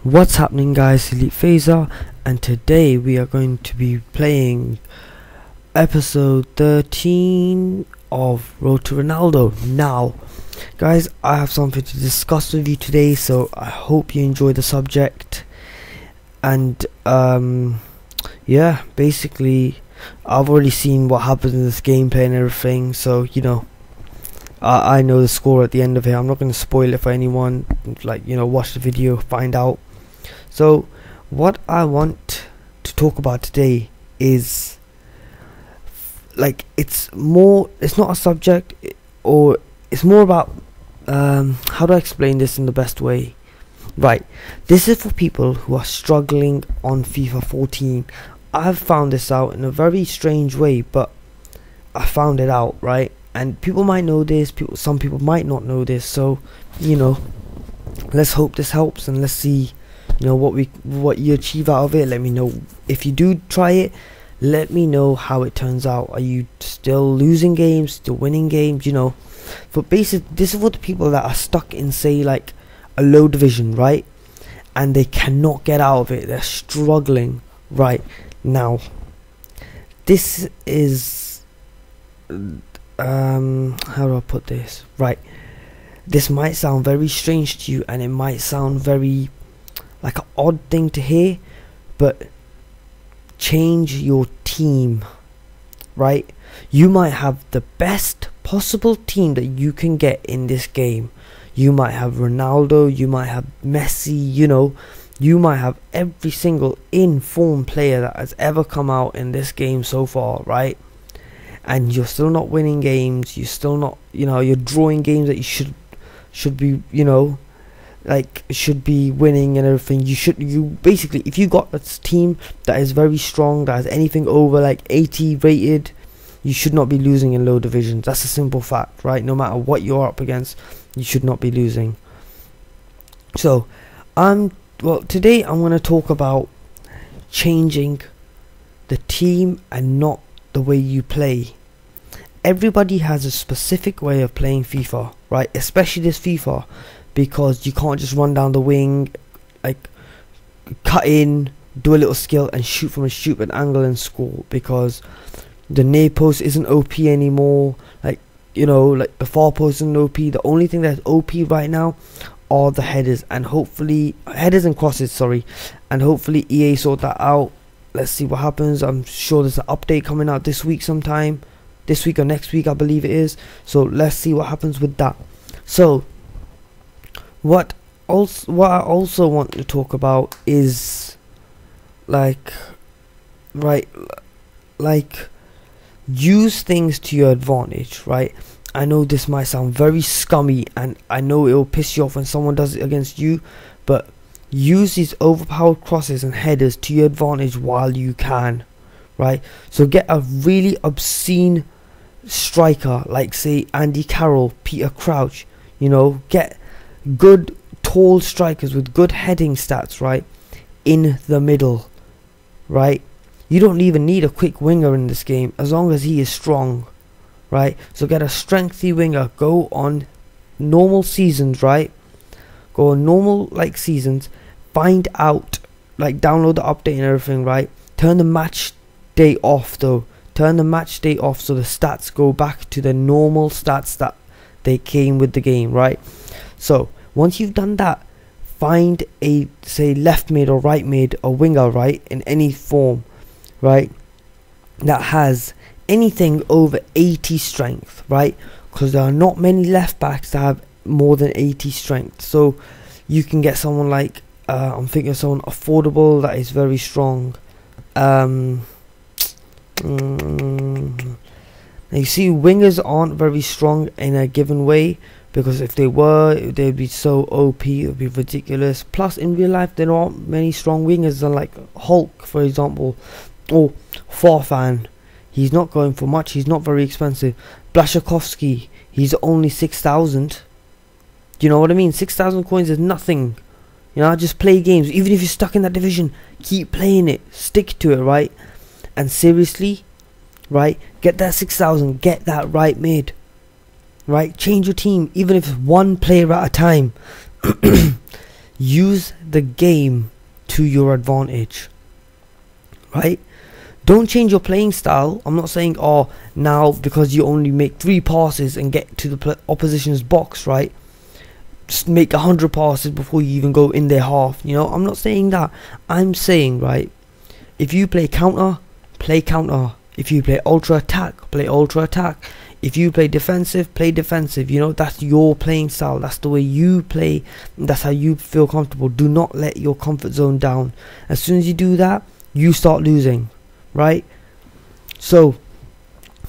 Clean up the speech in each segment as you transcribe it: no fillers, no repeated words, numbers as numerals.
What's happening, guys? Elite Phaser, and today we are going to be playing episode 13 of Road to Ronaldo. Now guys, I have something to discuss with you today, so I hope you enjoy the subject. And yeah, basically I've already seen what happens in this gameplay and everything, so you know, I know the score at the end of it. I'm not going to spoil it for anyone. Like, you know, watch the video, find out. So what I want to talk about today is, like, it's not a subject, or it's more about how do I explain this in the best way? Right, this is for people who are struggling on FIFA 14. I've found this out in a very strange way, but I found it out, right? And people might know this, some people might not know this, so you know, let's hope this helps, and let's see, you know, what you achieve out of it. Let me know if you do try it. Let me know how it turns out. Are you still losing games, still winning games, you know? But basically, this is for the people that are stuck in, say, like a low division, right? And they cannot get out of it. They're struggling. Right now, this is how do I put this? Right, this might sound very strange to you, and it might sound very like an odd thing to hear, but change your team. Right, you might have the best possible team that you can get in this game. You might have Ronaldo, you might have Messi, you know, you might have every single in-form player that has ever come out in this game so far, right? And you're still not winning games. You're still not, you know, you're drawing games that you should be, you know, like should be winning and everything. You basically, if you got a team that is very strong, that has anything over like 80 rated, you should not be losing in low divisions. That's a simple fact, right? No matter what you're up against, you should not be losing. So well, today I'm going to talk about changing the team and not the way you play. Everybody has a specific way of playing FIFA, right? Especially this FIFA, because you can't just run down the wing, like cut in, do a little skill and shoot from a stupid angle and score, because the near post isn't OP anymore. Like, you know, like the far post isn't OP. The only thing that's OP right now are the headers, and hopefully headers and crosses, sorry, and hopefully EA sort that out. Let's see what happens. I'm sure there's an update coming out this week sometime, this week or next week, I believe it is. So let's see what happens with that. So what I also want to talk about is, like, right, like, use things to your advantage, right? I know this might sound very scummy, and I know it will piss you off when someone does it against you, but use these overpowered crosses and headers to your advantage while you can, right? So get a really obscene striker, like say Andy Carroll, Peter Crouch, you know, get good tall strikers with good heading stats, right, in the middle, right? You don't even need a quick winger in this game as long as he is strong, right? So get a strengthy winger. Go on normal seasons, right? Go on normal like seasons. Find out, like, download the update and everything, right? Turn the match day off though. Turn the match day off so the stats go back to the normal stats that they came with the game, right? So once you've done that, find a, say, left mid or right mid or winger, right, in any form, right, that has anything over 80 strength, right? Because there are not many left backs that have more than 80 strength. So you can get someone like I'm thinking of someone affordable that is very strong. Now you see, wingers aren't very strong in a given way, because if they were, they'd be so OP, it would be ridiculous. Plus, in real life, there aren't many strong wingers, like Hulk, for example, or Farfan. He's not going for much. He's not very expensive. Blashakovsky, he's only 6,000. Do you know what I mean? 6,000 coins is nothing. You know, just play games. Even if you're stuck in that division, keep playing it. Stick to it, right? And seriously, right, get that 6,000. Get that right mid. Right? Change your team, even if it's one player at a time. use the game to your advantage, right? Don't change your playing style. I'm not saying, oh, now because you only make 3 passes and get to the opposition's box, right, just make 100 passes before you even go in their half. You know, I'm not saying that. I'm saying, right, if you play counter, play counter. If you play ultra attack, play ultra attack. If you play defensive, play defensive. You know, that's your playing style. That's the way you play. That's how you feel comfortable. Do not let your comfort zone down. As soon as you do that, you start losing, right? So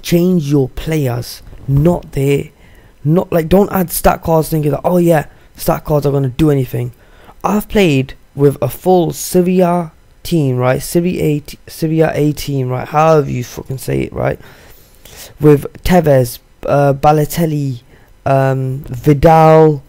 change your players, not like, don't add stat cards thinking that, oh yeah, stat cards are going to do anything. I've played with a full Serie A team, right? Serie A team, right? However you fucking say it, right? With Tevez, Balotelli, Vidal,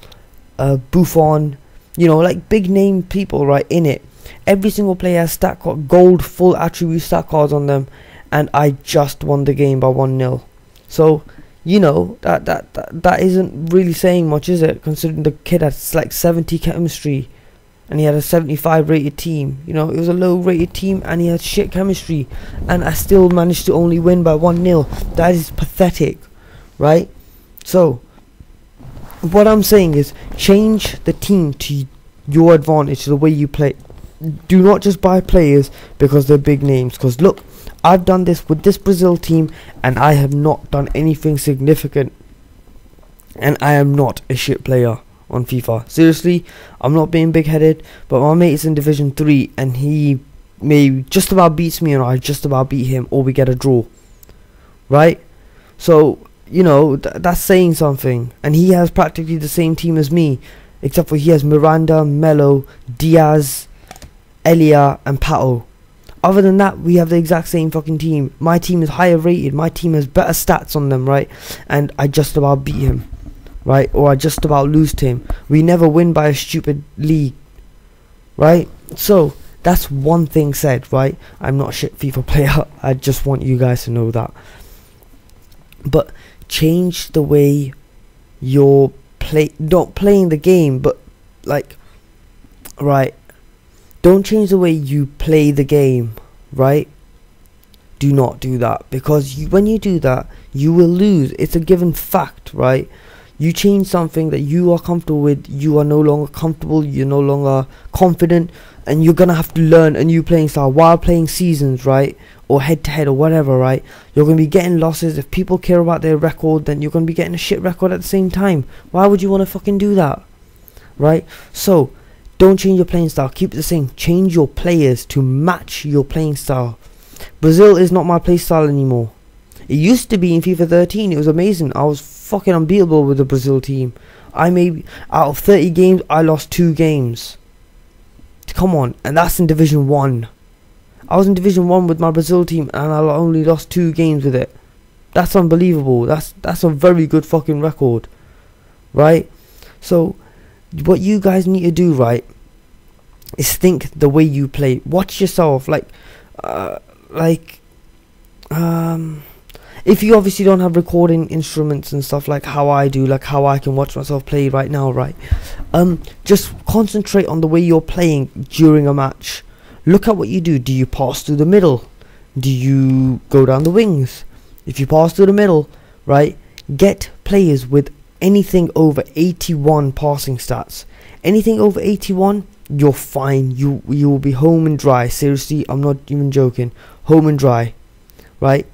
Buffon, you know, like big name people, right, in it. Every single player has stat card, gold full attribute stat cards on them, and I just won the game by 1-0. So, you know, that isn't really saying much, is it? Considering the kid had like 70 chemistry, and he had a 75 rated team. You know, it was a low rated team, and he had shit chemistry, and I still managed to only win by 1-0. That is pathetic, right? So, what I'm saying is, change the team to your advantage, the way you play. Do not just buy players because they're big names. Because look, I've done this with this Brazil team, and I have not done anything significant. And I am not a shit player on FIFA. Seriously, I'm not being big-headed, but my mate is in Division 3, and he maybe just about beats me, or I just about beat him, or we get a draw, right? So, you know, that's saying something. And he has practically the same team as me, except for he has Miranda, Melo, Diaz, Elia, and Pato. Other than that, we have the exact same fucking team. My team is higher rated, my team has better stats on them, right? And I just about beat him, right? Or I just about lose to him. We never win by a stupid league, right? So that's one thing said, right? I'm not a shit FIFA player. I just want you guys to know that. But change the way you're not playing the game, but like, right, don't change the way you play the game, right? Do not do that, because when you do that, you will lose. It's a given fact, right? You change something that you are comfortable with, you are no longer comfortable, you're no longer confident, and you're gonna have to learn a new playing style while playing seasons, right? Or head to head or whatever, right? You're gonna be getting losses. If people care about their record, then you're gonna be getting a shit record at the same time. Why would you want to fucking do that, right? So don't change your playing style, keep it the same. Change your players to match your playing style. Brazil is not my play style anymore. It used to be in FIFA 13. It was amazing. I was fucking unbeatable with the Brazil team. I maybe out of 30 games, I lost 2 games. Come on, and that's in Division 1. I was in Division 1 with my Brazil team, and I only lost 2 games with it. That's unbelievable. That's a very good fucking record, right? So what you guys need to do, right, is think the way you play. Watch yourself, if you obviously don't have recording instruments and stuff like how I do, like how I can watch myself play right now, right, just concentrate on the way you're playing during a match. Look at what you do. Do you pass through the middle? Do you go down the wings? If you pass through the middle, right, get players with anything over 81 passing stats. Anything over 81, you're fine. You will be home and dry. Seriously, I'm not even joking. Home and dry, right?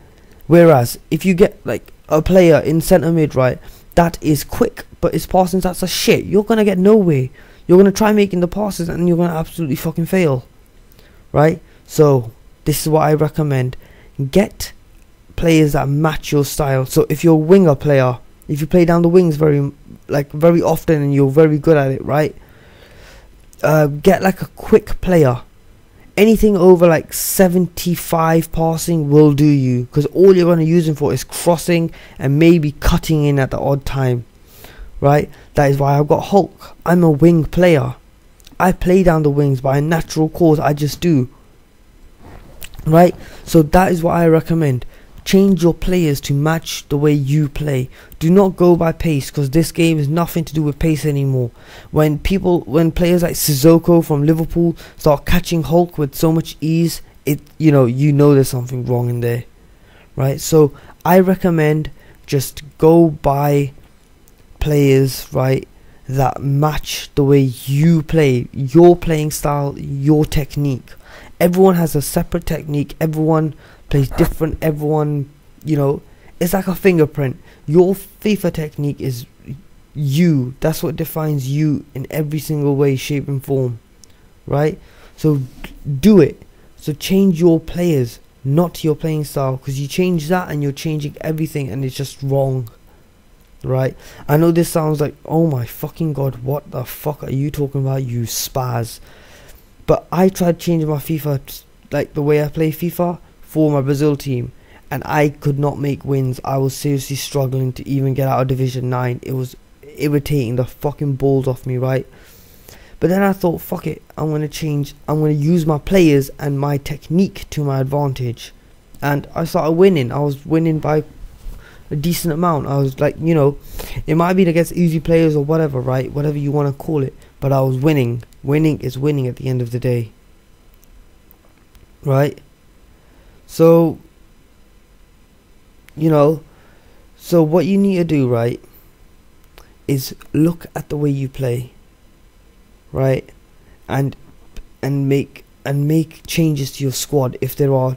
Whereas if you get like a player in centre mid, right, that is quick but his passing stats are shit, you're gonna get nowhere. You're gonna try making the passes and you're gonna absolutely fucking fail, right? So this is what I recommend. Get players that match your style. So if you're a winger player, if you play down the wings very often and you're very good at it, right, get like a quick player. Anything over like 75 passing will do you, because all you're going to use him for is crossing and maybe cutting in at the odd time, right? That is why I've got Hulk. I'm a wing player. I play down the wings by a natural course. I just do, right? So that is what I recommend. change your players to match the way you play. Do not go by pace, because this game is nothing to do with pace anymore. When players like Sissoko from Liverpool start catching Hulk with so much ease, you know there's something wrong in there, right? So I recommend just go by players, right, that match the way you play, your playing style, your technique. Everyone has a separate technique, everyone plays different, everyone, it's like a fingerprint. Your FIFA technique is you. That's what defines you in every single way, shape and form, right? So do it. So change your players, not your playing style, because you change that and you're changing everything, and it's just wrong, right? I know this sounds like, oh my fucking god, what the fuck are you talking about, you spaz? But I tried changing my FIFA, like the way I play FIFA, for my Brazil team, and I could not make wins. I was seriously struggling to even get out of Division 9. It was irritating the fucking balls off me, right? But then I thought, fuck it, I'm going to use my players and my technique to my advantage. And I started winning. I was winning by a decent amount. I was like, it might be against easy players or whatever, right? Whatever you want to call it. But I was winning. Winning is winning at the end of the day, right? So, so what you need to do, right, is look at the way you play, right, and make changes to your squad if there are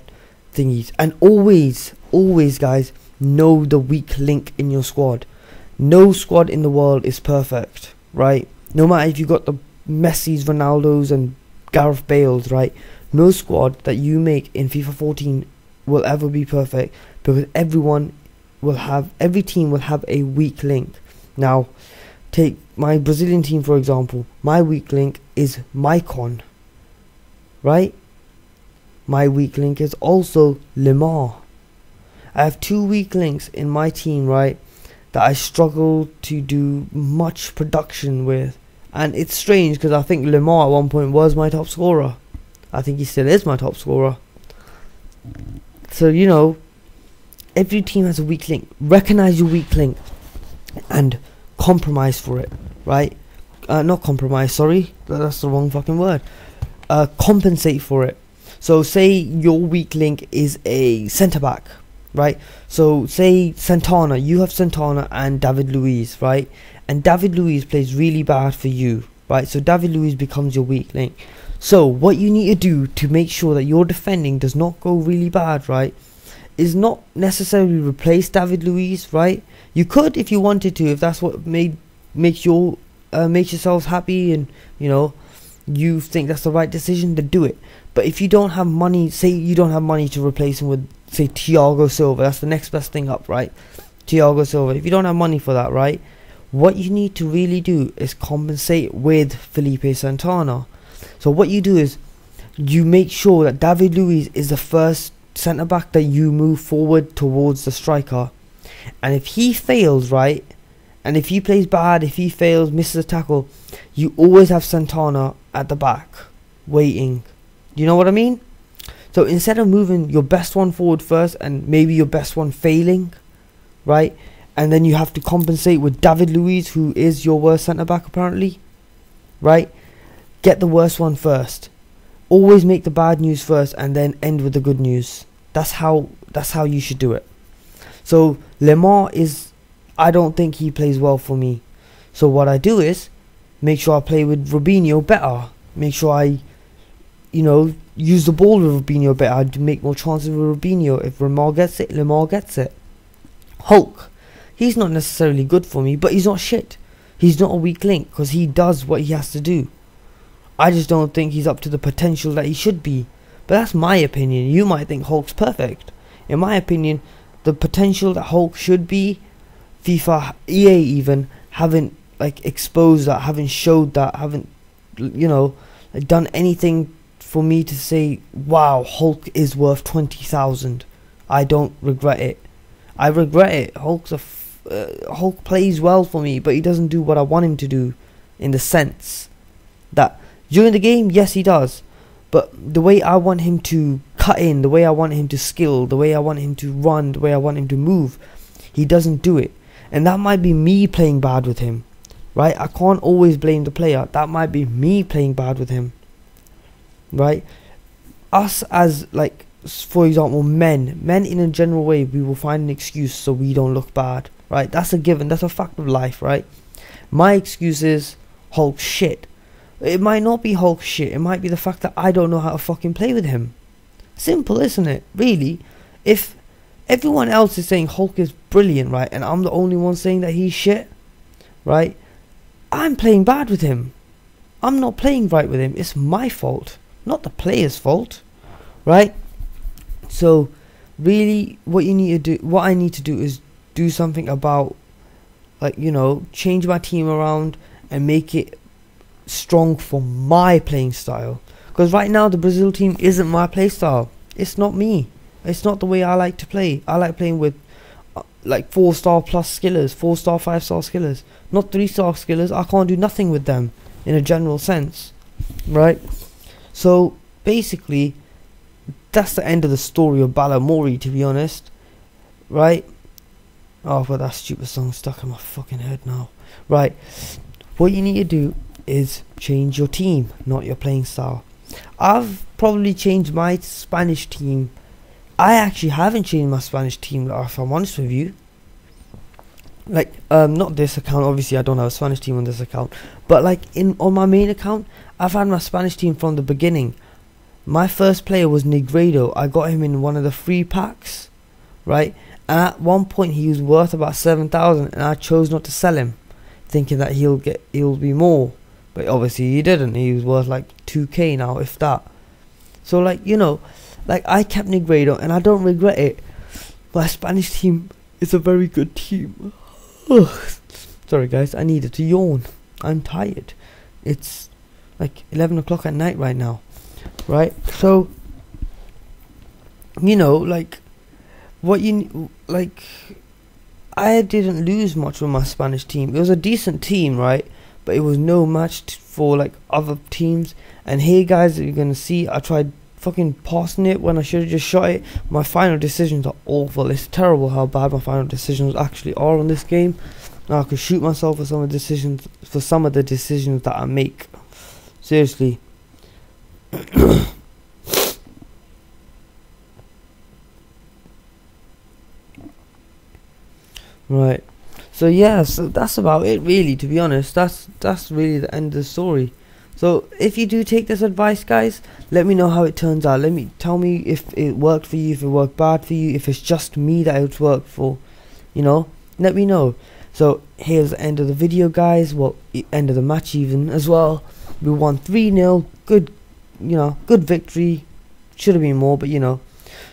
thingies. And always guys, know the weak link in your squad. No squad in the world is perfect, right? No matter if you got the Messis, Ronaldos and Gareth Bales, right? No squad that you make in FIFA 14 will ever be perfect, because every team will have a weak link. Now, take my Brazilian team for example. My weak link is Maicon, right? My weak link is also Lemar. I have two weak links in my team, right, that I struggle to do much production with. And it's strange, because I think Lemar at one point was my top scorer. I think he still is my top scorer. So, every team has a weak link. Recognize your weak link and compromise for it, right? Not compromise, sorry. That's the wrong fucking word. Compensate for it. So, say your weak link is a centre-back, right? So, say Santana. You have Santana and David Luiz, right? And David Luiz plays really bad for you, right? So, David Luiz becomes your weak link. So what you need to do to make sure that your defending does not go really bad, right, is not necessarily replace David Luiz, right? You could if you wanted to, if that's what makes yourselves happy, and you think that's the right decision, to do it. But if you don't have money, say you don't have money to replace him with, say, Thiago Silva, that's the next best thing up, right? Thiago Silva. If you don't have money for that, right, what you need to really do is compensate with Felipe Santana. So what you do is you make sure that David Luiz is the first centre back that you move forward towards the striker. And if he fails, right, and if he plays bad, if he fails, misses a tackle, you always have Santana at the back waiting. You know what I mean? So instead of moving your best one forward first and maybe your best one failing, right, and then you have to compensate with David Luiz, who is your worst centre back apparently, right? Get the worst one first. Always make the bad news first and then end with the good news. That's how you should do it. So Lemar I don't think he plays well for me. So what I do is make sure I play with Robinho better. Make sure I use the ball with Robinho better. I make more chances with Robinho. If Lemar gets it, Lemar gets it. Hulk, he's not necessarily good for me, but he's not shit. He's not a weak link, because he does what he has to do. I just don't think he's up to the potential that he should be. But that's my opinion. You might think Hulk's perfect. In my opinion, the potential that Hulk should be, FIFA, EA even, haven't exposed that, haven't showed that, haven't done anything for me to say, wow, Hulk is worth 20,000. I don't regret it. I regret it. Hulk plays well for me, but he doesn't do what I want him to do, in the sense that during the game, yes, he does. but the way I want him to cut in, the way I want him to skill, the way I want him to run, the way I want him to move, he doesn't do it. And that might be me playing bad with him, right? I can't always blame the player. That might be me playing bad with him, right? Us as, like, for example, men in a general way, we will find an excuse so we don't look bad, right? That's a given. That's a fact of life, right? My excuse is Hulk shit. It might not be Hulk shit. It might be the fact that I don't know how to fucking play with him. Simple, isn't it? Really, if everyone else is saying Hulk is brilliant, right, and I'm the only one saying that he's shit, right, I'm playing bad with him. I'm not playing right with him. It's my fault, not the player's fault, right? So really, what I need to do is do something about, like, you know, change my team around and make it strong for my playing style. Because right now the Brazil team isn't my play style. It's not me. It's not the way I like to play. I like playing with like 4-star plus skillers, 4-star, 5-star skillers, not 3-star skillers. I can't do nothing with them in a general sense, right? So basically, that's the end of the story of Balamori, to be honest, right? Oh, but that stupid song's stuck in my fucking head now. Right, what you need to do is change your team, not your playing style. I've probably changed my Spanish team. I actually haven't changed my Spanish team, if I'm honest with you. Like, not this account, obviously I don't have a Spanish team on this account, but like on my main account, I've had my Spanish team from the beginning. My first player was Negredo. I got him in one of the free packs, right? And at one point he was worth about 7,000, and I chose not to sell him, thinking that he'll be more. But obviously he didn't. He was worth like 2k now, if that. So, like, you know, like, I kept Negredo and I don't regret it. My Spanish team is a very good team. Sorry guys, I needed to yawn. I'm tired. It's like 11 o'clock at night right now, right? So, you know, like, I didn't lose much with my Spanish team. It was a decent team, right? But it was no match for like other teams. And here, guys, you're gonna see I tried fucking passing it when I should have just shot it. My final decisions are awful. It's terrible how bad my final decisions actually are on this game. Now I could shoot myself for some of the decisions that I make. Seriously. Right. So yeah, so that's about it, really, to be honest. That's really the end of the story. So if you do take this advice, guys, let me know how it turns out. Tell me if it worked for you, if it worked bad for you, if it's just me that it's worked for, you know, let me know. So here's the end of the video, guys. Well, end of the match even as well. We won 3-0. Good, you know, good victory. Should have been more, but you know.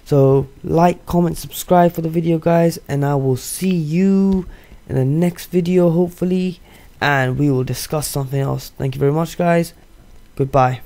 So like, comment, subscribe for the video, guys, and I will see you in the next video, hopefully, and we will discuss something else. Thank you very much, guys. Goodbye.